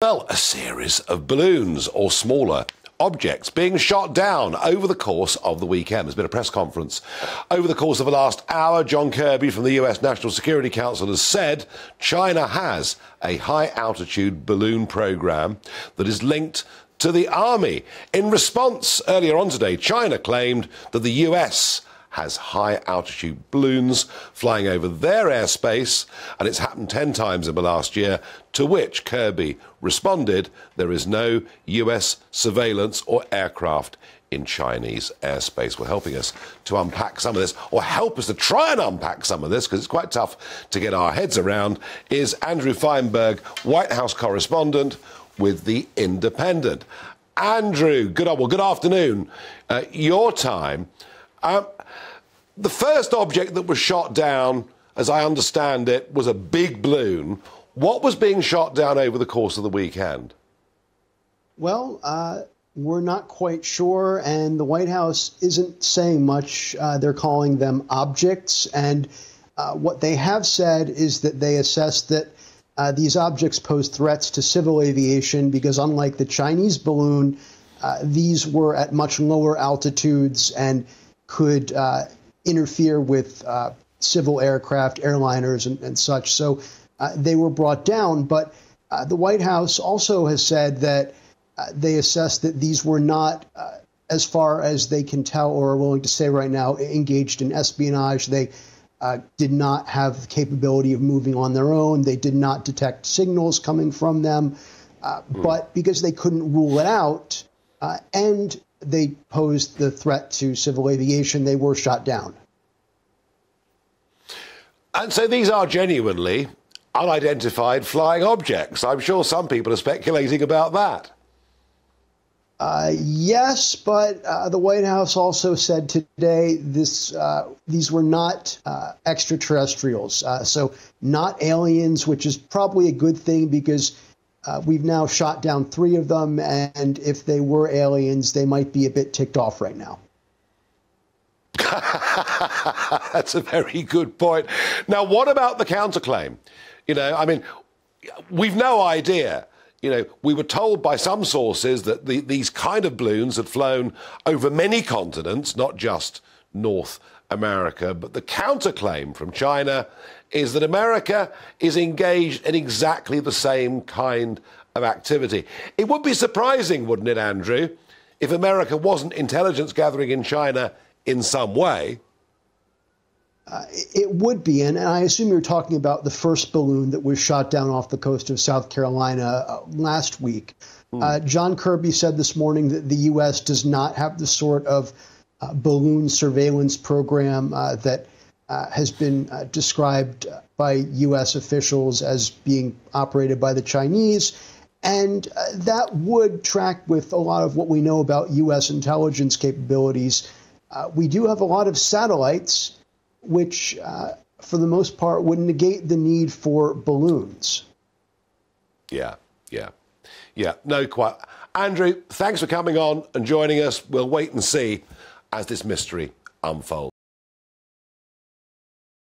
Well, a series of balloons or smaller objects being shot down over the course of the weekend. There's been a press conference over the course of the last hour. John Kirby from the US National Security Council has said China has a high-altitude balloon program that is linked to the army. In response, earlier on today, China claimed that the US has high-altitude balloons flying over their airspace, and it's happened 10 times in the last year, to which Kirby responded, there is no US surveillance or aircraft in Chinese airspace. Well, helping us to unpack some of this, or help us to try and unpack some of this, because it's quite tough to get our heads around, is Andrew Feinberg, White House correspondent with The Independent. Andrew, good afternoon. Your time. The first object that was shot down, as I understand it, was a big balloon. What was being shot down over the course of the weekend? Well, we're not quite sure, and the White House isn't saying much. They're calling them objects, and what they have said is that they assess that these objects pose threats to civil aviation because, unlike the Chinese balloon, these were at much lower altitudes and could interfere with civil aircraft, airliners, and such. So they were brought down. But the White House also has said that they assessed that these were not, as far as they can tell or are willing to say right now, engaged in espionage. They did not have the capability of moving on their own. They did not detect signals coming from them. But because they couldn't rule it out, and they posed the threat to civil aviation, they were shot down. And so these are genuinely unidentified flying objects. I'm sure some people are speculating about that. Yes, but the White House also said today these were not extraterrestrials, so not aliens, which is probably a good thing because we've now shot down 3 of them, and if they were aliens, they might be a bit ticked off right now. That's a very good point. Now, what about the counterclaim? You know, I mean, we've no idea. You know, we were told by some sources that these kind of balloons had flown over many continents, not just North America. But the counterclaim from China is that America is engaged in exactly the same kind of activity. It would be surprising, wouldn't it, Andrew, if America wasn't intelligence gathering in China in some way? It would be, and I assume you're talking about the first balloon that was shot down off the coast of South Carolina last week. John Kirby said this morning that the U.S. does not have the sort of balloon surveillance program that has been described by U.S. officials as being operated by the Chinese. And that would track with a lot of what we know about U.S. intelligence capabilities. We do have a lot of satellites, which, for the most part, would negate the need for balloons. Yeah. No, quite. Andrew, thanks for coming on and joining us. We'll wait and see as this mystery unfolds.